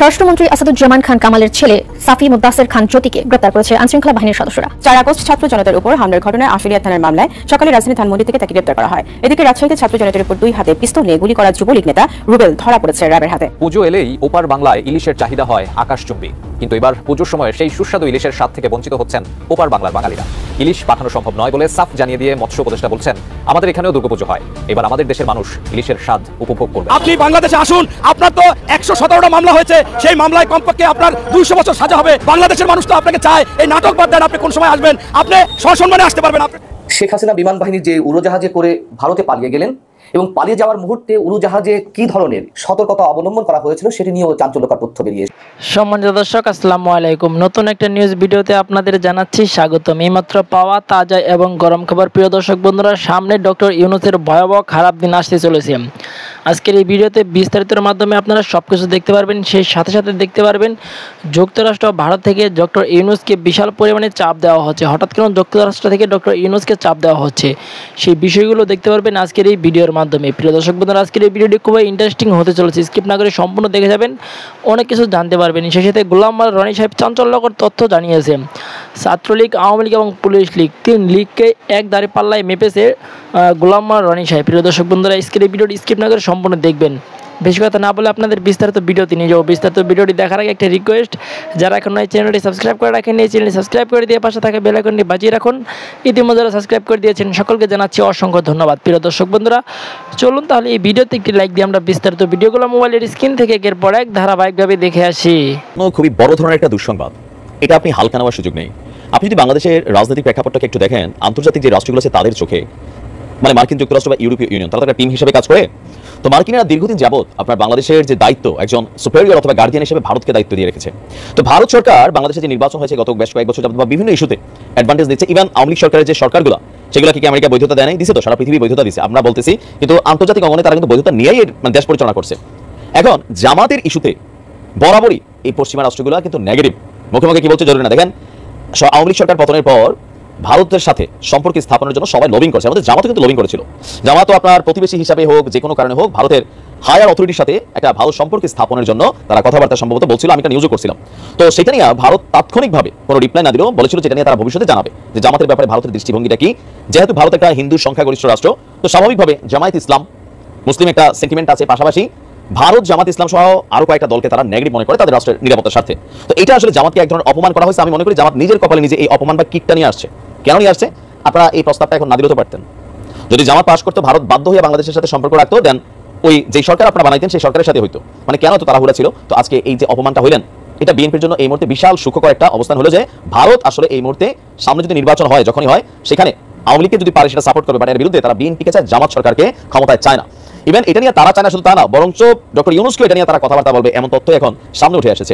স্বরাষ্ট্রমন্ত্রী আসাদুজ্জামান খান কামালের ছেলে সাফি মুদ্দাসের খান জ্যোতিকে গ্রেপ্তার করেছে আইনশৃঙ্খলা বাহিনীর সদস্যরা। 4 আগস্ট ছাত্র জনতার উপর হামলার ঘটনায় আশুলিয়া থানার মামলায় সকালে রাজধানী ধানমন্ডি থেকে তাকে গ্রেপ্তার করা হয়। এদিকে রাজশাহীতে ছাত্র জনতার উপর 2 হাতে পিস্তল নিয়ে গুলি করা যুবলীগ নেতা রুবেল ধরা পড়েছে র্যাবের হাতে। পুজো এলেই ওপার বাংলায় ইলিশের চাহিদা হয় আকাশচুম্বী, কিন্তু এবার পুজোর সময় সেই সুস্বাদু ইলিশের স্বাদ থেকে বঞ্চিত হচ্ছেন ওপার বাংলার বাঙালিরা। ইলিশ পাঠানো সম্ভব নয় বলে সাফ জানিয়ে দিয়ে মৎস্য উপদেষ্টা বলছেন, আমাদের এখানেও দুর্গাপুজো হয়, এবার আমাদের দেশের মানুষ ইলিশের স্বাদ উপভোগ করবে। আপনি বাংলাদেশে আসুন, আপনার তো 117টা মামলা হয়েছে, সেই মামলায় কমপক্ষে আপনার 200 বছর সাজা হবে। বাংলাদেশের মানুষ তো আপনাকে চায়, এই নাটক বাদ দেন, আপনি কোন সময় আসবেন, আপনি সসম্মানে আসতে পারবেন। শেখ হাসিনা বিমান বাহিনীর যে উড়োজাহাজে করে ভারতে পালিয়ে গেলেন এবং পালিয়ে যাওয়ার মুহূর্তে উড়োজাহাজে কি ধরনের সতর্কতা অবলম্বন করা হয়েছিল সেটি নিয়েও চাঞ্চল্যকর তথ্য বেরিয়েছে। সম্মানিত দর্শক, আসসালামু আলাইকুম। নতুন একটা নিউজ ভিডিওতে আপনাদের জানাচ্ছি স্বাগতম। এইমাত্র পাওয়া তাজা এবং গরম খবর। প্রিয় দর্শক বন্ধুরা, সামনে ডক্টর ইউনূসের ভয়াবহ খারাপ দিন আসতে চলেছে। আজকের এই ভিডিওতে বিস্তারিতের মাধ্যমে আপনারা সবকিছু দেখতে পারবেন। সেই সাথে সাথে দেখতে পারবেন যুক্তরাষ্ট্র ভারত থেকে ডক্টর ইউনূসকে বিশাল পরিমাণে চাপ দেওয়া হচ্ছে। হঠাৎ কেন যুক্তরাষ্ট্র থেকে ডক্টর ইউনূসকে চাপ দেওয়া হচ্ছে, সেই বিষয়গুলো দেখতে পারবেন আজকের এই ভিডিওর মাধ্যমে। প্রিয় দর্শক বন্ধুরা, আজকের এই ভিডিওটি খুবই ইন্টারেস্টিং হতে চলেছে। স্কিপ না করে সম্পূর্ণ দেখে যাবেন, অনেক কিছু জানতে পারবেন। সেই সাথে গোলাম মাওলা রনি সাহেব চাঞ্চল্যকর তথ্য জানিয়েছে। ছাত্রলীগ, আওয়ামী লীগ এবং পুলিশ লীগ, 3 লীগকে এক দাঁড়ে পাল্লায় মেপেছে গোলাম মাওলা রনি সাহেব। প্রিয় দর্শক বন্ধুরা, আজকের এই ভিডিওটি স্কিপ না করে সম্পূর্ণ দেখবেন। বেশি কথা না বলে আপনাদের বিস্তারিত ভিডিওতে নিয়ে যাবো। বিস্তারিত ভিডিওটি দেখার আগে একটা রিকোয়েস্ট, যারা এখন এই চ্যানেলটি সাবস্ক্রাইব করে রাখেন, এই চ্যানেলটি সাবস্ক্রাইব করে দিয়ে পাশে থাকা বেল আইকনটি বাজিয়ে রাখুন। ইতিমধ্যে যারা সাবস্ক্রাইব করে দিয়েছেন সকলকে জানাচ্ছি অসংখ্য ধন্যবাদ। প্রিয় দর্শক বন্ধুরা, চলুন তাহলে এই ভিডিওতে একটি লাইক দিয়ে আমরা বিস্তারিত ভিডিওগুলো মোবাইলের স্ক্রিন থেকে একের পর এক ধারাবাহিকভাবে দেখে আসি। খুবই বড় ধরনের একটা দুঃসংবাদ, এটা আপনি হালকা নেওয়ার সুযোগ নেই। আপনি যদি বাংলাদেশের রাজনৈতিক প্রেক্ষাপটটাকে একটু দেখেন, আন্তর্জাতিক যে রাষ্ট্রগুলো আছে তাদের চোখে, মানে মার্কিন যুক্তরাষ্ট্র বা ইউরোপীয় ইউনিয়ন, তারা একটা টিম হিসেবে কাজ করে। তো মার্কিনেরা দীর্ঘদিন যাবত আপনার বাংলাদেশের যে দায়িত্ব, একজন সুপেরিয়র অথবা গার্ডিয়ান হিসেবে ভারতকে দায়িত্ব দিয়ে রেখেছে। তো ভারত সরকার বাংলাদেশে যে নির্বাচন হয়েছে গত বেশ কয়েক বছর যাবত বা বিভিন্ন ইস্যুতে অ্যাডভান্টেজ দিচ্ছে। ইভেন আওয়ামী লীগ সরকারের যে সরকারগুলো, সেগুলো কি আমেরিকা বৈধতা দেয় নাই? দিছে তো, সারা পৃথিবী বৈধতা দিছে, আমরা বলতেছি, কিন্তু আন্তর্জাতিক অঙ্গনে তারা কিন্তু বৈধতা নিয়েই দেশ পরিচালনা করছে। এখন জামাতের ইস্যুতে বরাবরই এই পশ্চিমা রাষ্ট্রগুলো কিন্তু নেগেটিভ। মুখে মুখে কি বলছে জরুরি না, দেখেন আওয়ামী লীগ সরকার পতনের পর ভারতের সাথে সম্পর্ক স্থাপনের জন্য সবাই লবিং করছে। আমাদের জামাতও কিন্তু লবিং করেছিল। জামাতও আপনার প্রতিবেশী হিসাবে হোক, যে কোনো কারণে হোক, ভারতের হায়ার অথরিটির সাথে একটা ভালো সম্পর্ক স্থাপনের জন্য তারা কথাবার্তা সম্ভবত বলছিল। আমি একটা নিউজও করছিলাম। তো সেটা নিয়ে ভারত তাৎক্ষণিকভাবে কোনো রিপ্লাই না দিলেও বলেছিল যেটা নিয়ে তারা ভবিষ্যতে জানাবে যে জামাতের ব্যাপারে ভারতের দৃষ্টিভঙ্গিটা কি। যেহেতু ভারত একটা হিন্দু সংখ্যাগরিষ্ঠ রাষ্ট্র, তো স্বাভাবিকভাবে জামায়াত ইসলাম মুসলিম একটা সেন্টিমেন্ট আছে, পাশাপাশি ভারত জামাত ইসলাম সহ আরো কয়েকটা দলকে তারা নেগেটিভ মনে করে তাদের রাষ্ট্রের নিরাপত্তার স্বার্থে। তো এটা আসলে জামাতকে এক ধরনের অপমান করা হয়েছে। আমি মনে করি জামাত নিজের কপালে নিজে এই অপমান বা কিকটা নিয়ে আসছে। কেন নিয়ে আসছে? আপনারা এই প্রস্তাবটা এখন না দিলেও তো পারতেন। যদি জামাত পাস করতো, ভারত বাধ্য হয়ে বাংলাদেশের সাথে সম্পর্ক রাখতো, দেন ওই যে সরকার আপনারা বানাইতেন সেই সরকারের সাথে হইতো। মানে কেন তো তাড়াহুড়া ছিল? তো আজকে এই যে অপমানটা হইলেন, এটা বিএনপির জন্য এই মুহূর্তে বিশাল সুখকর একটা অবস্থান হলো যে ভারত আসলে এই মুহূর্তে সামনে যদি নির্বাচন হয়, যখনই হয়, সেখানে আওয়ামী লীগকে যদি পারে সেটা সাপোর্ট করবে, বাট এর বিরুদ্ধে তারা বিএনপিকে চায়, জামাত সরকারকে ক্ষমতায় চায় না। ইভেন এটা নিয়ে তারা চায় না শুধু তা না, বরঞ্চ ডক্টর ইউনূসকে এটা নিয়ে তারা কথাবার্তা বলবে, এমন তথ্য এখন সামনে উঠে এসেছে।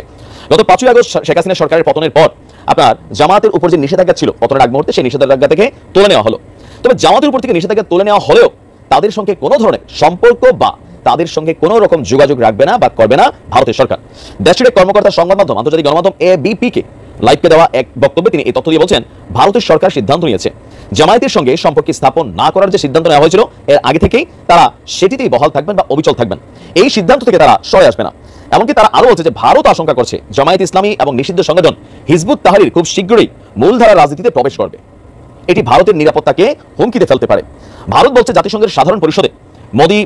গত 5 আগস্ট শেখ হাসিনা সরকারের পতনের পর আপনার জামাতের উপর যে নিষেধাজ্ঞা ছিল পতনের আগ মুহূর্তে, সেই নিষেধাজ্ঞা থেকে তুলে নেওয়া হলো। তবে জামাতের উপর থেকে নিষেধাজ্ঞা তুলে নেওয়া হলেও তাদের সঙ্গে কোনো ধরনের সম্পর্ক বা তাদের সঙ্গে কোনো রকম যোগাযোগ রাখবে না বা করবে না ভারতের সরকার। দেশটির এক কর্মকর্তা সংবাদ মাধ্যম আন্তর্জাতিক গণমাধ্যম এবিপি-কে লাইভকে দেওয়া এক বক্তব্যে তিনি এই তথ্য দিয়ে বলছেন, ভারতের সরকার সিদ্ধান্ত নিয়েছে জামায়াতের সঙ্গে সম্পর্ক স্থাপন না করার যে সিদ্ধান্ত নেওয়া হয়েছিল এর আগে থেকেই তারা সেটিতেই বহাল থাকবেন বা অবিচল থাকবেন। এই সিদ্ধান্ত থেকে তারা সরে আসবে না। এমনকি তারা আরো বলছে যে ভারত আশঙ্কা করছে জামায়াত ইসলামী এবং নিষিদ্ধ সংগঠন হিজবুত তাহরির খুব শীঘ্রই মূলধারা রাজনীতিতে প্রবেশ করবে। এটি ভারতের নিরাপত্তাকে হুমকিতে ফেলতে পারে। ভারত বলছে জাতিসংঘের সাধারণ পরিষদে মোদী,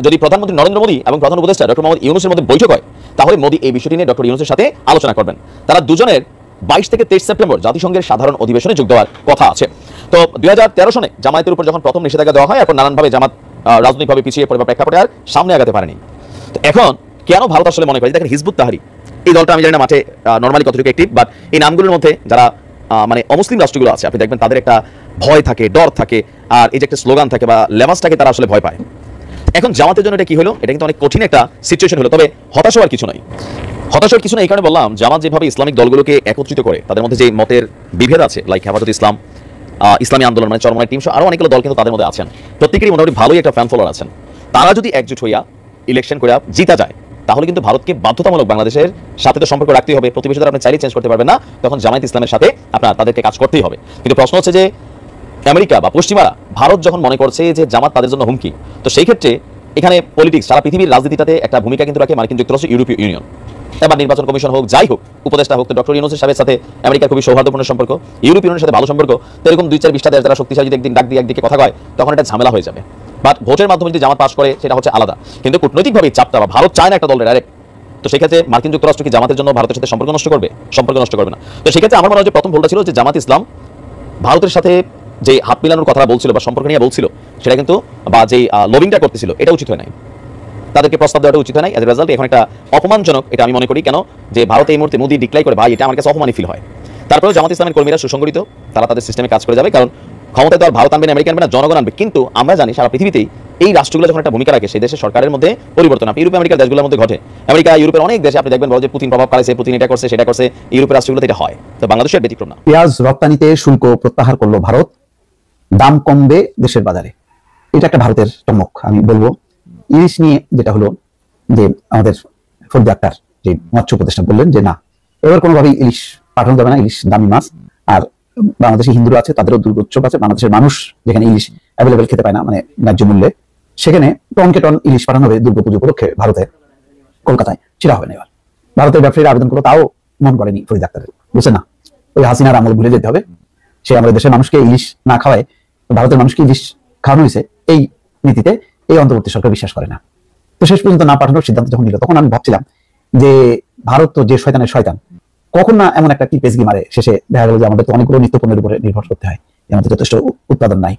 যদি প্রধানমন্ত্রী নরেন্দ্র মোদী এবং প্রধান উপদেষ্টা ডক্টর মোহাম্মদ ইউনূসের মধ্যে বৈঠক হয়, তাহলে মোদী এই বিষয়টি নিয়ে ডক্টর ইউনূসের সাথে আলোচনা করবেন। তারা দুজনের 22 থেকে 23 সেপ্টেম্বর জাতিসংঘের সাধারণ অধিবেশনে যোগ দেওয়ার কথা আছে। তো 2013 সনে জামায়াতের উপর যখন প্রথম নিষেধাজ্ঞা দেওয়া হয়, এখন নানানভাবে জামাত রাজনৈতিকভাবে পিছিয়ে পড়ে বা প্রেক্ষাপটে আর সামনে আগাতে পারেনি। তো এখন কেন ভারত আসলে মনে করে, দেখেন হিজবুত তাহরির এই দলটা আমি জানি না মাঠে নর্মালি কতটুকু অ্যাক্টিভ, বাট এই নামগুলোর মধ্যে যারা মানে অমুসলিম রাষ্ট্রগুলো আছে, আপনি দেখবেন তাদের একটা ভয় থাকে, ডর থাকে, আর এই যে একটা স্লোগান থাকে বা লেমাসটাকে তারা আসলে ভয় পায়। এখন জামাতের জন্য এটা কি হলো? এটা কিন্তু অনেক কঠিন একটা সিচুয়েশন হলো। তবে হতাশ হওয়ার কিছু নাই। হতাশ হওয়ার কিছু নেই এই কারণে বললাম, জামাত যেভাবে ইসলামিক দলগুলোকে একত্রিত করে, তাদের মধ্যে যে মতের বিভেদ আছে, লাইক হেফাজত ইসলাম, ইসলামী আন্দোলন, মানে চরমনাই টিম সহ আরো অনেকগুলো দল কিন্তু তাদের মধ্যে আছেন। প্রত্যেকেরই মোটামুটি ভালোই একটা ফ্যান ফলোয়ার আছেন। তারা যদি একজোট হইয়া ইলেকশন করে জিতা যায়, তাহলে কিন্তু ভারতকে বাধ্যতামূলক বাংলাদেশের সাথে তো সম্পর্ক রাখতেই হবে। প্রতিবেশীদের আপনি চাইলে চেঞ্জ করতে পারবেন না, তখন জামায়াত ইসলামের সাথে আপনার তাদেরকে কাজ করতেই হবে। কিন্তু প্রশ্ন হচ্ছে যে আমেরিকা বা পশ্চিমারা, ভারত যখন মনে করছে যে জামাত তাদের জন্য হুমকি, তো সেই ক্ষেত্রে এখানে পলিটিক্স, সারা পৃথিবীর রাজনীতিটাতে একটা ভূমিকা কিন্তু রাখে মার্কিন যুক্তরাষ্ট্র, ইউরোপীয় ইউনিয়ন। এবার নির্বাচন কমিশন হোক, যাই হোক, উপদেষ্টা হোক, তো ডক্টর ইউনূসের সাহেবের সাথে আমেরিকার খুবই সৌহার্দ্যপূর্ণ সম্পর্ক, ইউরোপীয় সাথে ভালো সম্পর্ক, তো এরকম 2-4-20টা দেশ যারা শক্তিশালী যদি একদিন ডাক দিয়ে একদিকে কথা কয়, তখন এটা ঝামেলা হয়ে যাবে। বাট ভোটের মাধ্যমে যদি জামাত পাস করে সেটা হচ্ছে আলাদা, কিন্তু কূটনৈতিকভাবে চাপটা বা ভারত চায় না একটা দলের ডাইরেক্ট, তো সেক্ষেত্রে মার্কিন যুক্তরাষ্ট্র কি জামাতের জন্য ভারতের সাথে সম্পর্ক নষ্ট করবে? সম্পর্ক নষ্ট করবে না। তো সেক্ষেত্রে আমার মনে হয় যে প্রথম ভুলটা ছিল যে জামাত ইসলাম ভারতের সাথে যে হাত মিলানোর কথা বলছিল বা সম্পর্ক নিয়ে বলছিল, সেটা কিন্তু বা যে লবিংটা করতেছিল এটা উচিত হয় নাই, তাদেরকে প্রস্তাব দেওয়াটা উচিত হয় নাই। এজ এ রেজাল্ট এখন একটা অপমানজনক, এটা আমি মনে করি। কেন যে ভারতে এই মুহূর্তে মোদি ডিক্লাই করে, ভাই এটা আমার কাছে অপমানই ফিল হয়। তারপরেও জামাত ইসলামের কর্মীরা সুসংগঠিত, তারা তাদের সিস্টেমে কাজ করে যাবে, কারণ ক্ষমতায় তো আর ভারত আনবে না, আমেরিকা আনবে না, জনগণ আনবে। কিন্তু আমরা জানি সারা পৃথিবীতেই এই রাষ্ট্রগুলো যখন একটা ভূমিকা রাখে, সেই দেশের সরকারের মধ্যে পরিবর্তন আপনি ইউরোপ আমেরিকার দেশগুলোর মধ্যে ঘটে। আমেরিকা ইউরোপের অনেক দেশে আপনি দেখবেন বড় যে পুতিন প্রভাব পাইছে, পুতিন এটা করছে সেটা করছে, ইউরোপের রাষ্ট্রগুলোতে এটা হয়, তো বাংলাদেশের ব্যতিক্রম না। পেঁয়াজ রপ্তানিতে শুল্ক প্রত্যাহার করলো ভারত, দাম কমবে দেশের বাজারে, এটা একটা ভারতের চমক আমি বলবো। ইলিশ নিয়ে যেটা হলো যে আমাদের ফরিদ আক্তার যে মৎস্য উপদেষ্টা বললেন যে না, এবার কোনোভাবেই ইলিশ পাঠানো যাবে না, ইলিশ দামি মাছ। আর বাংলাদেশি হিন্দুরা আছে, তাদেরও দুর্গোৎসব আছে। বাংলাদেশের মানুষ যেখানে ইলিশ অ্যাভেলেবেল খেতে পায় না, মানে ন্যায্য মূল্যে, সেখানে টনকে টন ইলিশ পাঠানো হবে দুর্গাপুজো উপলক্ষে ভারতে, কলকাতায়, সেটা হবে না। এবার ভারতের ব্যবসায়ীরা আবেদন করলো, তাও মন করেনি ফরিদ আক্তারের, বুঝছে না, ওই হাসিনার আমল ভুলে যেতে হবে। সে আমাদের দেশের মানুষকে ইলিশ না খাওয়ায় ভারতের মানুষকে ইলিশ খাওয়ানো হয়েছে, এই নীতিতে এই অন্তর্বর্তী সরকার বিশ্বাস করে না। তো শেষ পর্যন্ত না পাঠানোর সিদ্ধান্ত যখন নিল, তখন আমি ভাবছিলাম যে ভারত তো যে শয়তানের শয়তান, কখন না এমন একটা কি পেজগি মারে, শেষে দেখা গেল যে আমাদের তো অনেকগুলো নিত্য পণ্যের উপরে নির্ভর করতে হয়, আমাদের যথেষ্ট উৎপাদন নাই,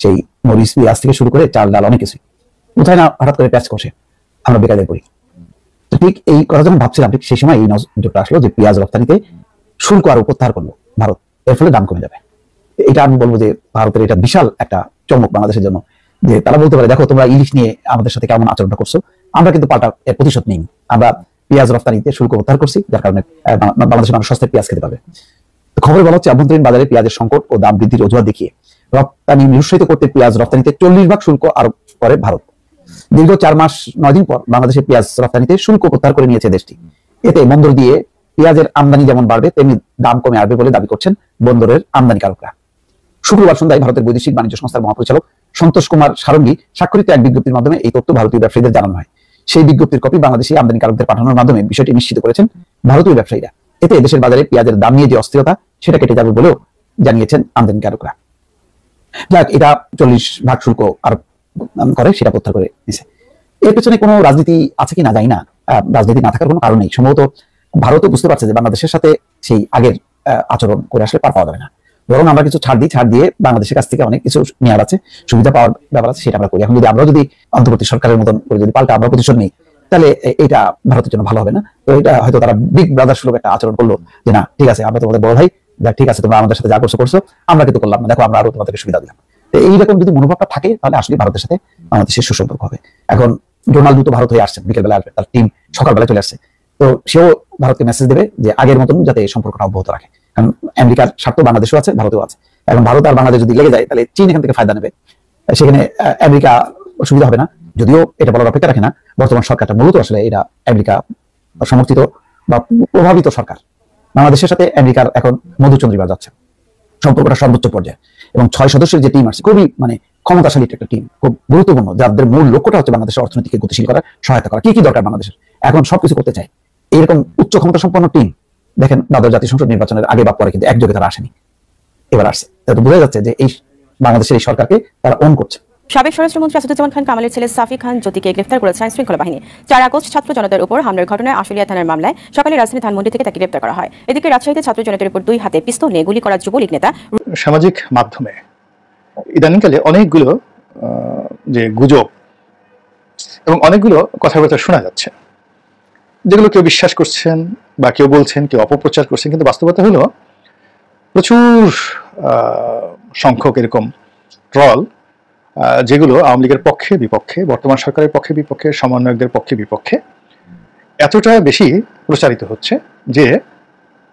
সেই মরিচ পেঁয়াজ থেকে শুরু করে চাল ডাল অনেক কিছুই, কোথায় না হঠাৎ করে প্যাচ কষে আমরা বেকারে পড়ি। তো ঠিক এই কথা যখন ভাবছিলাম, ঠিক সেই সময় এই নজরটা আসলো যে পেঁয়াজ রপ্তানিতে শুল্ক আরো প্রত্যাহার করলো ভারত, এর ফলে দাম কমে যাবে। এটা আমি বলবো যে ভারতের এটা বিশাল একটা চমক বাংলাদেশের জন্য, যে তারা বলতে পারে দেখো তোমরা ইলিশ নিয়ে আমাদের সাথে কেমন আচরণটা করছো, আমরা কিন্তু পাল্টা এর প্রতিশোধ নিই, আমরা পেঁয়াজ রপ্তানিতে শুল্ক প্রত্যাহার করছি, যার কারণে বাংলাদেশের মানুষ সস্তায় পেঁয়াজ খেতে পাবে। খবরে বলা হচ্ছে আভ্যন্তরীণ বাজারে পেঁয়াজের সংকট ও দাম বৃদ্ধির অজুহাত দেখিয়ে রপ্তানি নিরুৎসাহিত করতে পেঁয়াজ রপ্তানিতে 40% শুল্ক আরোপ করে ভারত। দীর্ঘ 4 মাস 9 দিন পর বাংলাদেশে পেঁয়াজ রপ্তানিতে শুল্ক প্রত্যাহার করে নিয়েছে দেশটি। এতে বন্দর দিয়ে পেঁয়াজের আমদানি যেমন বাড়বে, তেমনি দাম কমে আসবে বলে দাবি করছেন বন্দরের আমদানিকারকরা। শুক্রবার সন্ধ্যায় ভারতের বৈদেশিক বাণিজ্য সংস্থার মহাপরিচালক সন্তোষ কুমার সারঙ্গী স্বাক্ষরিত এক বিজ্ঞপ্তির মাধ্যমে এই তথ্য ভারতীয় ব্যবসায়ীদের জানানো হয়। সেই বিজ্ঞপ্তির কপি বাংলাদেশি আমদানিকারকদের পাঠানোর মাধ্যমে বিষয়টি নিশ্চিত করেছেন ভারতীয় ব্যবসায়ীরা। এতে দেশের বাজারে পেঁয়াজের দাম নিয়ে যে অস্থিরতা, সেটা কেটে যাবে বলেও জানিয়েছেন আমদানিকারকরা। যাক, এটা 40% শুল্ক আরোপ করে সেটা প্রত্যাহার করে নিয়েছে। এর পেছনে কোনো রাজনীতি আছে কি না জানি না, রাজনীতি না থাকার কোনো কারণ নেই। সম্ভবত ভারতও বুঝতে পারছে যে বাংলাদেশের সাথে সেই আগের আচরণ করে আসলে পার পাওয়া যাবে না, বরং আমরা কিছু ছাড় দিয়ে বাংলাদেশের কাছ থেকে অনেক কিছু নেওয়ার আছে, সুবিধা পাওয়ার ব্যাপার আছে, সেটা আমরা করি। এখন যদি আমরা যদি অন্তর্বর্তী সরকারের মতন করে যদি পাল্টা আমরা প্রতিশোধ নেই, তাহলে এটা ভারতের জন্য ভালো হবে না। তো এটা হয়তো তারা বিগ ব্রাদার সুলভ একটা আচরণ করলো যে না ঠিক আছে, আমরা তোমাদের বড় ভাই, ঠিক আছে তোমরা আমাদের সাথে যা করছো আমরা কিন্তু করলাম না, দেখো আমরা আরো তোমাদেরকে সুবিধা দিলাম। এইরকম যদি মনোভাবটা থাকে, তাহলে আসলে ভারতের সাথে বাংলাদেশের সুসম্পর্ক হবে। এখন ডোনাল্ড তো ভারত হয়ে আসছেন, বিকেলবেলা আসবে, তার টিম সকালবেলা চলে আসছে, তো সেও ভারতকে মেসেজ দেবে যে আগের মতন যাতে সম্পর্কটা অব্যাহত রাখে। কারণ আমেরিকার স্বার্থ বাংলাদেশও আছে, ভারতেও আছে। এখন ভারত আর বাংলাদেশ যদি লেগে যায়, তাহলে চীন এখান থেকে ফায়দা নেবে, সেখানে আমেরিকা সুবিধা হবে না। যদিও এটা বলার অপেক্ষা রাখে না, বর্তমান সরকারটা মূলত আসলে এটা আমেরিকা সমর্থিত বা প্রভাবিত সরকার। বাংলাদেশের সাথে আমেরিকার এখন মধুচন্দ্রিমা যাচ্ছে, সম্পর্কটা সর্বোচ্চ পর্যায়ে, এবং 6 সদস্যের যে টিম আছে খুবই ক্ষমতাশালী একটা টিম, খুব গুরুত্বপূর্ণ, যাদের মূল লক্ষ্যটা হচ্ছে বাংলাদেশের অর্থনীতিকে গতিশীল করার, সহায়তা করা। কি দরকার বাংলাদেশের, এখন সবকিছু করতে চায়। এইরকম উচ্চ ক্ষমতা সম্পন্ন টিম দেখেন দ্বাদশ জাতীয় সংসদ নির্বাচনের আগে বা পরে কিন্তু একযোগে তারা আসেনি, এবার আসছে। তাতে বোঝা যাচ্ছে যে এই বাংলাদেশের এই সরকারকে তারা অন করছে। সাবেক স্বরাষ্ট্রমন্ত্রী আসাদুজ্জামান খান কামালের ছেলে সাফি খান জ্যোতিকে গ্রেফতার করেছে আইন শৃঙ্খলা বাহিনী। 4 আগস্ট ছাত্র জনতার উপর হামলার ঘটনায় আশুলিয়া থানার মামলায় সকালে রাজধানী ধানমন্ডি থেকে তাকে গ্রেফতার করা হয়। এদিকে রাজশাহীতে ছাত্র জনতার উপর 2 হাতে পিস্তল নিয়ে গুলি করা যুবলীগ নেতা। সামাজিক মাধ্যমে ইদানিংকালে অনেকগুলো যে গুজব এবং অনেকগুলো কথাবার্তা শোনা যাচ্ছে, যেগুলো কেউ বিশ্বাস করছেন বা কেউ বলছেন, কেউ অপপ্রচার করছেন, কিন্তু বাস্তবতা হলো প্রচুর সংখ্যক এরকম ট্রল, যেগুলো আওয়ামী লীগের পক্ষে বিপক্ষে, বর্তমান সরকারের পক্ষে বিপক্ষে, সমন্বয়কদের পক্ষে বিপক্ষে এতটা বেশি প্রচারিত হচ্ছে যে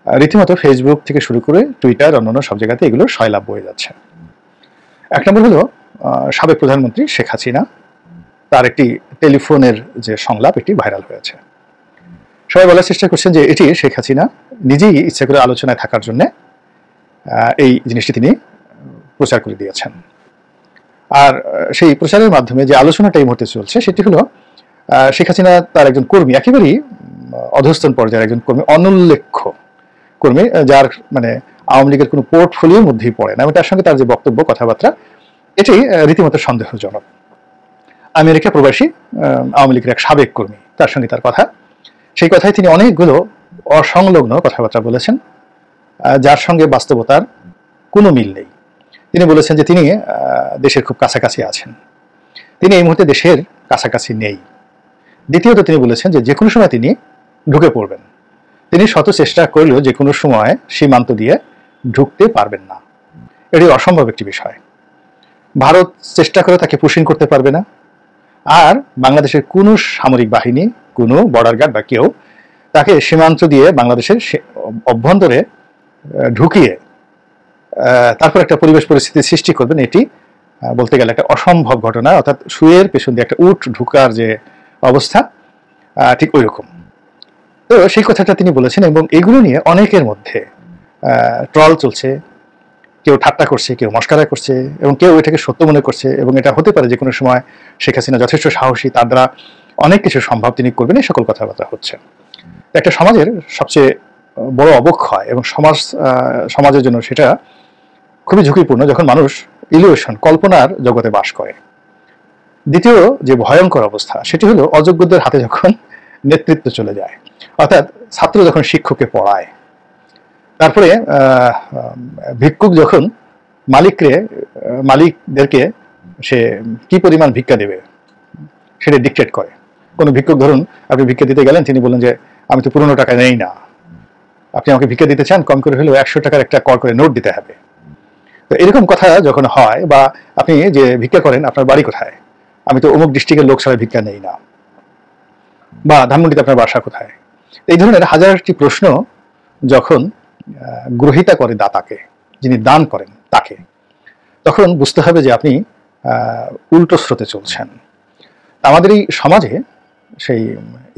রীতিমতো ফেসবুক থেকে শুরু করে টুইটার, অন্যান্য সব জায়গাতে এগুলো সয়লাভ বয়ে যাচ্ছে। 1 নম্বর হলো সাবেক প্রধানমন্ত্রী শেখ হাসিনা, তার একটি টেলিফোনের যে সংলাপ, এটি ভাইরাল হয়েছে। সবাই বলার চেষ্টা করছেন যে এটি শেখ হাসিনা নিজেই ইচ্ছা করে আলোচনায় থাকার জন্য এই জিনিসটি তিনি প্রচার করে দিয়েছেন। আর সেই প্রচারের মাধ্যমে যে আলোচনাটা এই মুহূর্তে চলছে, সেটি হলো শেখ হাসিনা তার একজন কর্মী, একেবারেই অধস্তন পর্যায়ের একজন কর্মী, অনুল্লেখ্য কর্মী, যার মানে আওয়ামী লীগের কোনো পোর্টফোলিওর মধ্যেই পড়ে না, এবং তার সঙ্গে তার যে বক্তব্য কথাবার্তা এটি রীতিমতো সন্দেহজনক। আমেরিকা প্রবাসী আওয়ামী লীগের এক সাবেক কর্মী, তার সঙ্গে তার কথা, সেই কথায় তিনি অনেকগুলো অসংলগ্ন কথাবার্তা বলেছেন, যার সঙ্গে বাস্তবতার কোনো মিল নেই। তিনি বলেছেন যে তিনি দেশের খুব কাছাকাছি আছেন, তিনি এই মুহূর্তে দেশের কাছাকাছি নেই। দ্বিতীয়ত তিনি বলেছেন যে কোনো সময় তিনি ঢুকে পড়বেন, তিনি শত চেষ্টা করলেও যে কোনো সময় সীমান্ত দিয়ে ঢুকতে পারবেন না, এটি অসম্ভব একটি বিষয়। ভারত চেষ্টা করে তাকে পুশিং করতে পারবে না, আর বাংলাদেশের কোনো সামরিক বাহিনী, কোনো বর্ডার গার্ড বা কেউ তাকে সীমান্ত দিয়ে বাংলাদেশের অভ্যন্তরে ঢুকিয়ে তারপর একটা পরিবেশ পরিস্থিতি সৃষ্টি করবেন, এটি বলতে গেলে একটা অসম্ভব ঘটনা। অর্থাৎ শুয়ের পেছন দিয়ে একটা উট ঢুকার যে অবস্থা, ঠিক ওই রকম। তো সেই কথাটা তিনি বলেছেন, এবং এগুলো নিয়ে অনেকের মধ্যে ট্রল চলছে, কেউ ঠাট্টা করছে, কেউ মস্কারা করছে, এবং কেউ এটাকে সত্য মনে করছে, এবং এটা হতে পারে যে কোনো সময় শেখ হাসিনা যথেষ্ট সাহসী, তার দ্বারা অনেক কিছু সম্ভব তিনি করবেন, এই সকল কথাবার্তা হচ্ছে। একটা সমাজের সবচেয়ে বড় অবক্ষয় এবং সমাজের জন্য সেটা খুবই ঝুঁকিপূর্ণ যখন মানুষ ইলিউশন, কল্পনার জগতে বাস করে। দ্বিতীয় যে ভয়ঙ্কর অবস্থা সেটি হলো অযোগ্যদের হাতে যখন নেতৃত্ব চলে যায়, অর্থাৎ ছাত্র যখন শিক্ষককে পড়ায়, তারপরে ভিক্ষুক যখন মালিকদেরকে সে কি পরিমাণ ভিক্ষা দেবে সেটা ডিকটেট করে। কোনো ভিক্ষুক ধরুন আপনি ভিক্ষা দিতে গেলেন, তিনি বললেন যে আমি তো পুরনো টাকা নেই না, আপনি আমাকে ভিক্ষা দিতে চান, কম করে হলেও 100 টাকার একটা কর করে নোট দিতে হবে। তো এরকম কথা যখন হয়, বা আপনি যে ভিক্ষা করেন আপনার বাড়ি কোথায়, আমি তো অমুক ডিস্ট্রিক্টের লোক ছাড়া ভিক্ষা নেই না, বা ধানমন্ডিতে আপনার বাসা কোথায়, এই ধরনের হাজারটি প্রশ্ন যখন গ্রহিতা করে দাতাকে, যিনি দান করেন তাকে, তখন বুঝতে হবে যে আপনি উল্টো স্রোতে চলছেন। আমাদের এই সমাজে সেই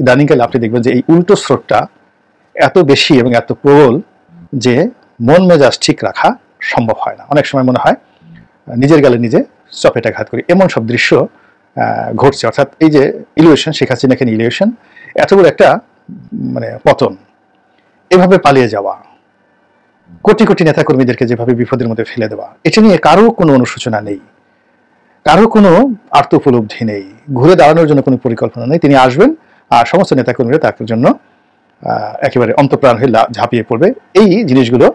ইদানিংকালে আপনি দেখবেন যে এই উল্টো স্রোতটা এত বেশি এবং এত প্রবল যে মন মেজাজ ঠিক রাখা সম্ভব হয় না। অনেক সময় মনে হয় নিজের গালে নিজে চপেটাঘাত করি, এমন সব দৃশ্য ঘটছে। অর্থাৎ এই যে ইলিউশন, শেখ হাসিনাকে ইলিউশন, এত বড় একটা মানে পতন, এভাবে পালিয়ে যাওয়া, কোটি কোটি নেতাকর্মীদেরকে যেভাবে বিপদের মধ্যে ফেলে দেওয়া, এটা নিয়ে কারো কোনো অনুশোচনা নেই, কারো কোনো আর্ত উপলব্ধি নেই, ঘুরে দাঁড়ানোর জন্য কোনো পরিকল্পনা নেই। তিনি আসবেন আর সমস্ত নেতাকর্মীরা তার জন্য একেবারে অন্তঃপ্রাণ হয়ে ঝাঁপিয়ে পড়বে। এই জিনিসগুলো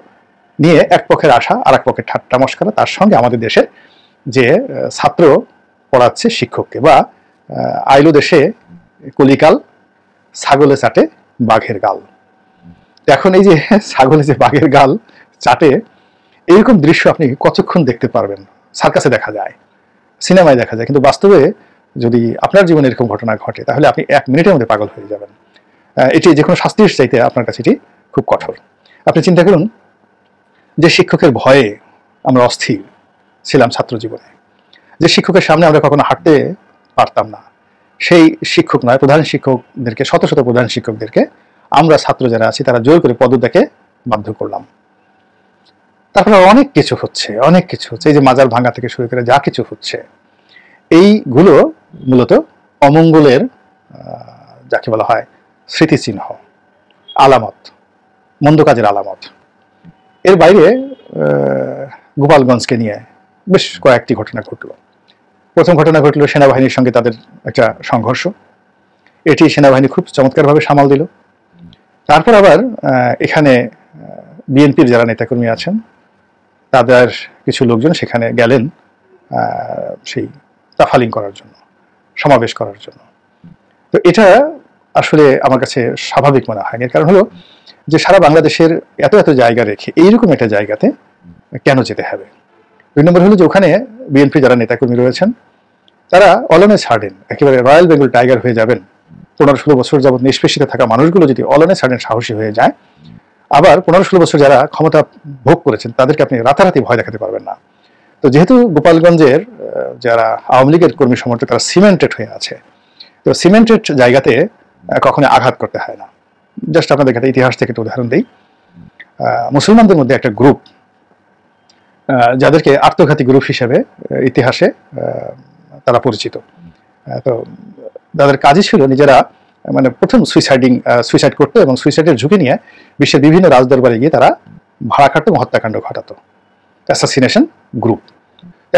নিয়ে এক পক্ষের আশা, আর এক পক্ষের ঠাট্টা মস্করা, তার সঙ্গে আমাদের দেশে যে ছাত্র পড়াচ্ছে শিক্ষককে, বা আইলো দেশে কলিকাল ছাগলে চাটে বাঘের গাল। এখন এই যে ছাগলে যে বাঘের গাল চাটে, এইরকম দৃশ্য আপনি কতক্ষণ দেখতে পারবেন? সার্কাসে দেখা যায়, সিনেমায় দেখা যায়, কিন্তু বাস্তবে যদি আপনার জীবনে এরকম ঘটনা ঘটে তাহলে আপনি 1 মিনিটের মধ্যে পাগল হয়ে যাবেন। এটি যে কোনো শাস্তির চাইতে আপনার কাছে এটি খুব কঠোর। আপনি চিন্তা করুন যে শিক্ষকের ভয়ে আমরা অস্থির ছিলাম ছাত্র জীবনে, যে শিক্ষকের সামনে আমরা কখনো হাঁটতে পারতাম না, সেই শিক্ষক নয়, প্রধান শিক্ষকদেরকে, শত শত প্রধান শিক্ষকদেরকে আমরা ছাত্র যারা আছি তারা জোর করে পদত্যাগে বাধ্য করলাম। তারপরে অনেক কিছু হচ্ছে, অনেক কিছু হচ্ছে, এই যে মাজার ভাঙা থেকে শুরু করে যা কিছু হচ্ছে, এইগুলো মূলত অমঙ্গলের যাকে বলা হয় স্মৃতিচিহ্ন, আলামত, মন্দ কাজের আলামত। এর বাইরে গোপালগঞ্জকে নিয়ে বেশ কয়েকটি ঘটনা ঘটল। প্রথম ঘটনা ঘটল সেনাবাহিনীর সঙ্গে তাদের একটা সংঘর্ষ, এটি সেনাবাহিনী খুব চমৎকারভাবে সামাল দিল। তারপর আবার এখানে বিএনপির যারা নেতাকর্মী আছেন তাদের কিছু লোকজন সেখানে গেলেন সেই তাফালিং করার জন্য, সমাবেশ করার জন্য। তো এটা আসলে আমার কাছে স্বাভাবিক মনে হয়নি। এর কারণ হলো যে সারা বাংলাদেশের এত এত জায়গা রেখে এইরকম একটা জায়গাতে কেন যেতে হবে? 2 নম্বর হলো যে ওখানে বিএনপি যারা নেতাকর্মী রয়েছেন তারা অলনে ছাড়েন, একেবারে রয়্যাল বেঙ্গল টাইগার হয়ে যাবেন। 15-16 বছর যাবৎ নিষ্পেষিত থাকা মানুষগুলো যদি অলনে ছাড়েন সাহসী হয়ে যায়, আবার 15-16 বছর যারা ক্ষমতা ভোগ করেছেন তাদেরকে আপনি রাতারাতি ভয় দেখাতে পারবেন না। তো যেহেতু গোপালগঞ্জের যারা আওয়ামী লীগের কর্মী সমর্থক তারা সিমেন্টেড হয়ে আছে, তো সিমেন্টেড জায়গাতে কখনো আঘাত করতে হয় না। জাস্ট আপনাদের কাছে ইতিহাস থেকে একটা উদাহরণ দিই। মুসলমানদের মধ্যে একটা গ্রুপ যাদেরকে আত্মঘাতী গ্রুপ হিসেবে ইতিহাসে তারা পরিচিত, তো তাদের কাজই ছিল নিজেরা মানে প্রথম সুইসাইড করতো এবং সুইসাইডের ঝুঁকি নিয়ে বিশ্বের বিভিন্ন রাজদরবারে গিয়ে তারা ভাড়া খাটতো এবং হত্যাকাণ্ড ঘটাতো। Assassination group.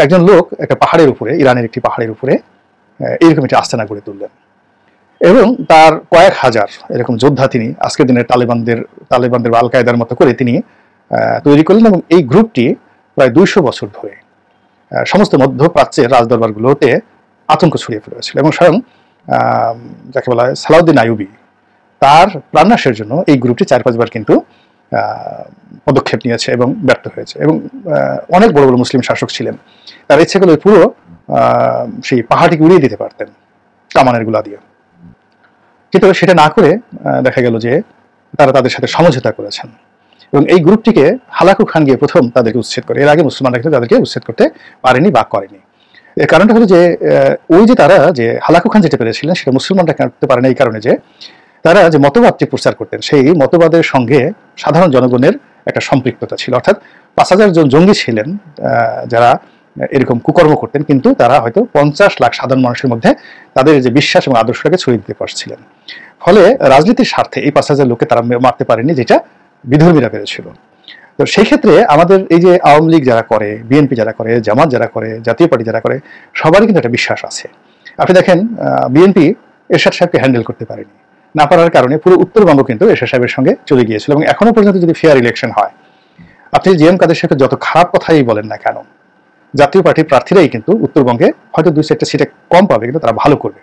একজন লোক একটা পাহাড়ের উপরে, ইরানের একটি পাহাড়ের উপরে এইরকম একটি আস্তানা গড়ে তুললেন এবং তার কয়েক হাজার এরকম যোদ্ধা তিনি আজকের দিনের তালেবানদের বা আল কায়দার মতো করে তিনি তৈরি করলেন এবং এই গ্রুপটি প্রায় 200 বছর ধরে সমস্ত মধ্যপ্রাচ্যের রাজদরবারগুলোতে আতঙ্ক ছড়িয়ে ফেলেছিল এবং স্বয়ং যাকে বলা হয় সালাউদ্দিন আইয়ুবী তার প্রাণনাশের জন্য এই গ্রুপটি 4-5 বার কিন্তু পদক্ষেপ নিয়েছে এবং ব্যর্থ হয়েছে। এবং অনেক বড় বড় মুসলিম শাসক ছিলেন, তারা ইচ্ছে করলে পুরো সেই পাহাড়টিকে উড়িয়ে দিতে পারতেন কামানের গুলা দিয়ে, কিন্তু সেটা না করে দেখা গেল যে তারা তাদের সাথে সমঝোতা করেছেন এবং এই গ্রুপটিকে হালাকু খান গিয়ে প্রথম তাদেরকে উচ্ছেদ করে। এর আগে মুসলমানরা কিন্তু তাদেরকে উচ্ছেদ করতে পারেনি বা করেনি। এর কারণটা হলো যে ওই যে তারা যে হালাকু খান যেটা পেরেছিলেন সেটা মুসলমানরা করতে পারেন এই কারণে যে তারা যে মতবাদটি প্রচার করতেন সেই মতবাদের সঙ্গে সাধারণ জনগণের একটা সম্পৃক্ততা ছিল। অর্থাৎ 5000 জন জঙ্গি ছিলেন যারা এরকম কুকর্ম করতেন, কিন্তু তারা হয়তো 50 লাখ সাধারণ মানুষের মধ্যে তাদের যে বিশ্বাস এবং আদর্শটাকে ছড়িয়ে দিতে পারছিলেন। ফলে রাজনীতির স্বার্থে এই 5000 লোককে তারা মারতে পারেনি, যেটা বিধর্মীরা পেরেছিল। তো সেই ক্ষেত্রে আমাদের এই যে আওয়ামী লীগ যারা করে, বিএনপি যারা করে, জামাত যারা করে, জাতীয় পার্টি যারা করে, সবারই কিন্তু একটা বিশ্বাস আছে। আপনি দেখেন বিএনপি এরশাদ সাহেবকে হ্যান্ডেল করতে পারেনি, না পারার কারণে পুরো উত্তরবঙ্গ কিন্তু এরশাদ সাহেবের সঙ্গে চলে গিয়েছিল এবং এখনো পর্যন্ত যদি ফেয়ার ইলেকশন হয়, আপনি জিএম কাদের সাহেবকে যত খারাপ কথাই বলেন না কেন, জাতীয় পার্টির প্রার্থীরাই কিন্তু উত্তরবঙ্গে হয়তো 2-4টা সিটে কম পাবে, কিন্তু তারা ভালো করবে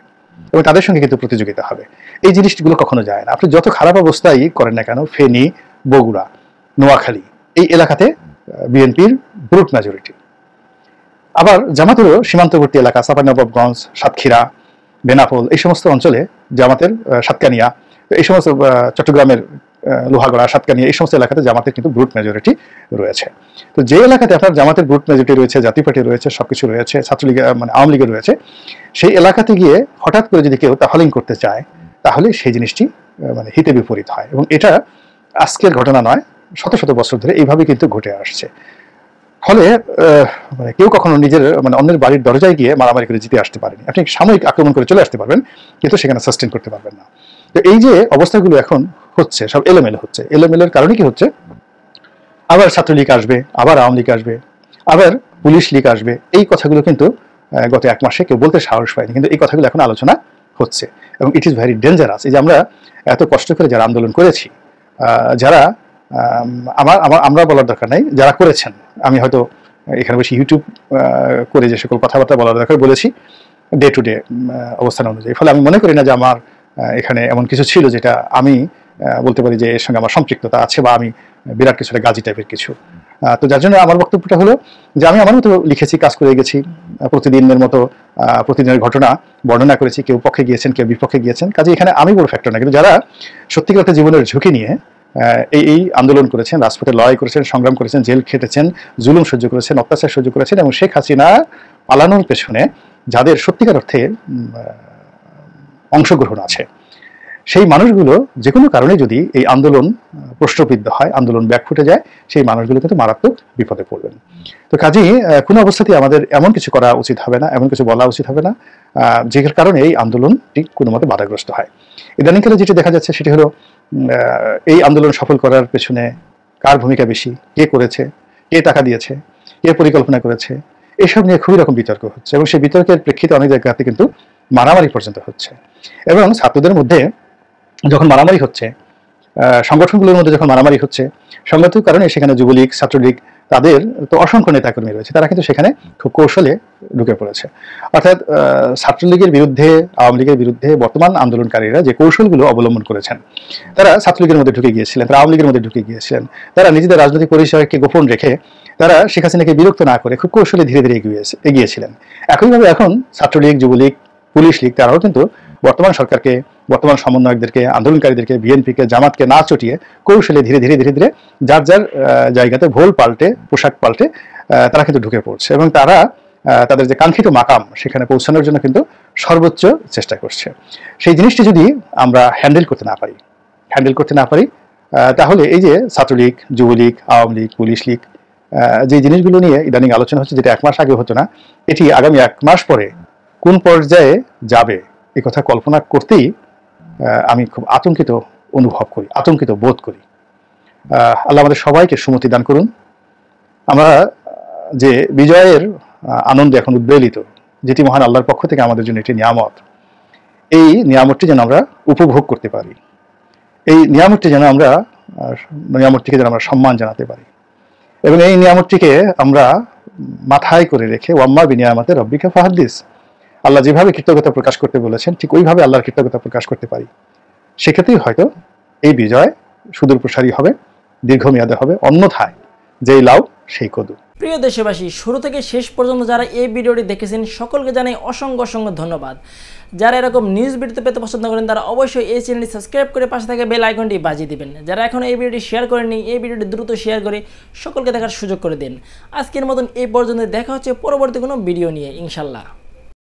এবং তাদের সঙ্গে কিন্তু প্রতিযোগিতা হবে। এই জিনিসগুলো কখনো যায় না। আপনি যত খারাপ অবস্থায় করেন না কেন, ফেনী, বগুড়া, নোয়াখালী এই এলাকাতে বিএনপির ব্রুট মেজরিটি। আবার জামাতেরও সীমান্তবর্তী এলাকা চাঁপাইনবাবগঞ্জ, সাতক্ষীরা, বেনাপোল এই সমস্ত অঞ্চলে জামাতের, সাতকানিয়া এই সমস্ত, চট্টগ্রামের লোহাগড়া, সাতকানিয়া এই সমস্ত এলাকাতে জামাতের কিন্তু ব্রুট মেজরিটি রয়েছে। তো যে এলাকাতে আপনার জামাতের ব্রুট মেজরিটি রয়েছে, জাতীয় পার্টি রয়েছে, সবকিছু রয়েছে, ছাত্রলীগ মানে আওয়ামী লীগের রয়েছে, সেই এলাকাতে গিয়ে হঠাৎ করে যদি কেউ তাফালিং করতে চায় তাহলে সেই জিনিসটি মানে হিতে বিপরীত হয় এবং এটা আজকের ঘটনা নয়, শত শত বছর ধরে এইভাবে কিন্তু ঘটে আসছে। ফলে মানে কেউ কখনো নিজের মানে অন্যের বাড়ির দরজায় গিয়ে মারামারি করে জিতে আসতে পারেনি। আপনি সাময়িক আক্রমণ করে চলে আসতে পারবেন, কিন্তু সেখানে সাস্টেন করতে পারবেন না। তো এই যে অবস্থাগুলো এখন হচ্ছে সব এলোমেলো হচ্ছে। এলোমেলোর কারণে কি হচ্ছে, আবার ছাত্রলীগ আসবে, আবার আওয়ামী লীগ আসবে, আবার পুলিশ লীগ আসবে। এই কথাগুলো কিন্তু গত 1 মাসে কেউ বলতে সাহস পায়নি, কিন্তু এই কথাগুলো এখন আলোচনা হচ্ছে এবং ইট ইজ ভেরি ডেঞ্জারাস। এই যে আমরা এত কষ্ট করে যারা আন্দোলন করেছি, যারা আমরা বলার দরকার নাই, যারা করেছেন, আমি হয়তো এখানে বসে ইউটিউব করে যে সকল কথাবার্তা বলার দরকার বলেছি ডে টু ডে অবস্থান অনুযায়ী। ফলে আমি মনে করি না যে আমার এখানে এমন কিছু ছিল যেটা আমি বলতে পারি যে এর সঙ্গে আমার সম্পৃক্ততা আছে বা আমি বিরাট কিছু গাজী টাইপের কিছু। তো যার জন্য আমার বক্তব্যটা হলো যে আমি আমার মতো লিখেছি, কাজ করে গেছি, প্রতিদিনের মতো প্রতিদিনের ঘটনা বর্ণনা করেছি। কেউ পক্ষে গিয়েছেন, কেউ বিপক্ষে গিয়েছেন, কাজে এখানে আমি বড় ফ্যাক্টর না। কিন্তু যারা সত্যিকার অর্থে জীবনের ঝুঁকি নিয়ে এই আন্দোলন করেছেন, রাজপথে লড়াই করেছেন, সংগ্রাম করেছেন, জেল খেটেছেন, জুলুম সহ্য করেছেন, অত্যাচার সহ্য করেছেন এবং শেখ হাসিনা পালানোর পেছনে যাদের সত্যিকার অর্থে অংশগ্রহণ আছে, সেই মানুষগুলো যে কোনো কারণে যদি এই আন্দোলন প্রশ্নবিদ্ধ হয়, আন্দোলন ব্যাকফুটে যায়, সেই মানুষগুলো কিন্তু মারাত্মক বিপদে পড়বেন। তো কাজেই কোনো অবস্থাতেই আমাদের এমন কিছু করা উচিত হবে না, এমন কিছু বলা উচিত হবে না যে কারণে এই আন্দোলনটি কোনো মতে বাধাগ্রস্ত হয়। ইদানিংকালে যেটি দেখা যাচ্ছে সেটি হলো এই আন্দোলন সফল করার পেছনে কার ভূমিকা বেশি, কে করেছে, কে টাকা দিয়েছে, কে পরিকল্পনা করেছে, এসব নিয়ে খুবই রকম বিতর্ক হচ্ছে এবং সেই বিতর্কের প্রেক্ষিতে অনেক জায়গাতে কিন্তু মারামারি পর্যন্ত হচ্ছে। এবং ছাত্রদের মধ্যে যখন মারামারি হচ্ছে, সংগঠনগুলোর মধ্যে যখন মারামারি হচ্ছে, সংগঠিত কারণে সেখানে যুবলীগ, ছাত্রলীগ তাদের তো অসংখ্য নেতাকর্মী রয়েছে, তারা কিন্তু সেখানে খুব কৌশলে ঢুকে পড়েছে। অর্থাৎ ছাত্রলীগের বিরুদ্ধে, আওয়ামী লীগের বিরুদ্ধে বর্তমান আন্দোলনকারীরা যে কৌশলগুলো অবলম্বন করেছেন, তারা ছাত্রলীগের মধ্যে ঢুকে গিয়েছিলেন, তারা আওয়ামী লীগের মধ্যে ঢুকে গিয়েছিলেন, তারা নিজেদের রাজনৈতিক পরিচয়কে গোপন রেখে তারা শেখ হাসিনাকে বিরক্ত না করে খুব কৌশলে ধীরে ধীরে এগিয়েছিলেন। একইভাবে এখন ছাত্রলীগ, যুবলীগ, পুলিশ লীগ তারাও কিন্তু বর্তমান সরকারকে, বর্তমান সমন্বয়কদেরকে, আন্দোলনকারীদেরকে, বিএনপিকে, জামাতকে না চটিয়ে কৌশলে ধীরে ধীরে ধীরে ধীরে যার যার জায়গাতে ভোল পাল্টে, পোশাক পাল্টে তারা কিন্তু ঢুকে পড়ছে এবং তারা তাদের যে কাঙ্ক্ষিত মাকাম সেখানে পৌঁছানোর জন্য কিন্তু সর্বোচ্চ চেষ্টা করছে। সেই জিনিসটি যদি আমরা হ্যান্ডেল করতে না পারি তাহলে এই যে ছাত্রলীগ, যুবলীগ, আওয়ামী লীগ, পুলিশ লীগ যে জিনিসগুলো নিয়ে ইদানিং আলোচনা হচ্ছে, যেটা 1 মাস আগে হতো না, এটি আগামী 1 মাস পরে কোন পর্যায়ে যাবে এই কথা কল্পনা করতেই আমি খুব আতঙ্কিত অনুভব করি, আতঙ্কিত বোধ করি। আল্লাহ আমাদের সবাইকে সুমতি দান করুন। আমরা যে বিজয়ের আনন্দে এখন উদ্বেলিত, যেটি মহান আল্লাহর পক্ষ থেকে আমাদের জন্য একটি নিয়ামত, এই নিয়ামতটি যেন আমরা উপভোগ করতে পারি, এই নিয়ামতটিকে যেন আমরা সম্মান জানাতে পারি, এবং এই নিয়ামতটিকে আমরা মাথায় করে রেখে ওয়াম্মা বিনিয়ামাতে রব্বিকা ফাহাদ্দিস, আল্লাহ যেভাবে কৃতজ্ঞতা প্রকাশ করতে বলেছেন ঠিক ওইভাবে আল্লাহর কৃতজ্ঞতা প্রকাশ করতে পারি। সেক্ষেত্রেই হয়তো এই বিজয় সুদূর প্রসারী হবে, দীর্ঘমেয়াদে হবে, অন্যথায় যেই লাউ সেই কদু। প্রিয় দেশবাসী, শুরু থেকে শেষ পর্যন্ত যারা এই ভিডিওটি দেখেছেন সকলকে জানাই অসংখ্য অসংখ্য ধন্যবাদ। যারা এরকম নিউজ ভিডিও পেতে পছন্দ করেন তারা অবশ্যই এই চ্যানেলটি সাবস্ক্রাইব করে পাশে থাকা বেল আইকনটি বাজিয়ে দিবেন। যারা এখন এই ভিডিওটি শেয়ার করেননি, এই ভিডিওটি দ্রুত শেয়ার করে সকলকে দেখার সুযোগ করে দিন। আজকের মতন এই পর্যন্ত, দেখা হচ্ছে পরবর্তী কোনো ভিডিও নিয়ে ইনশাল্লাহ।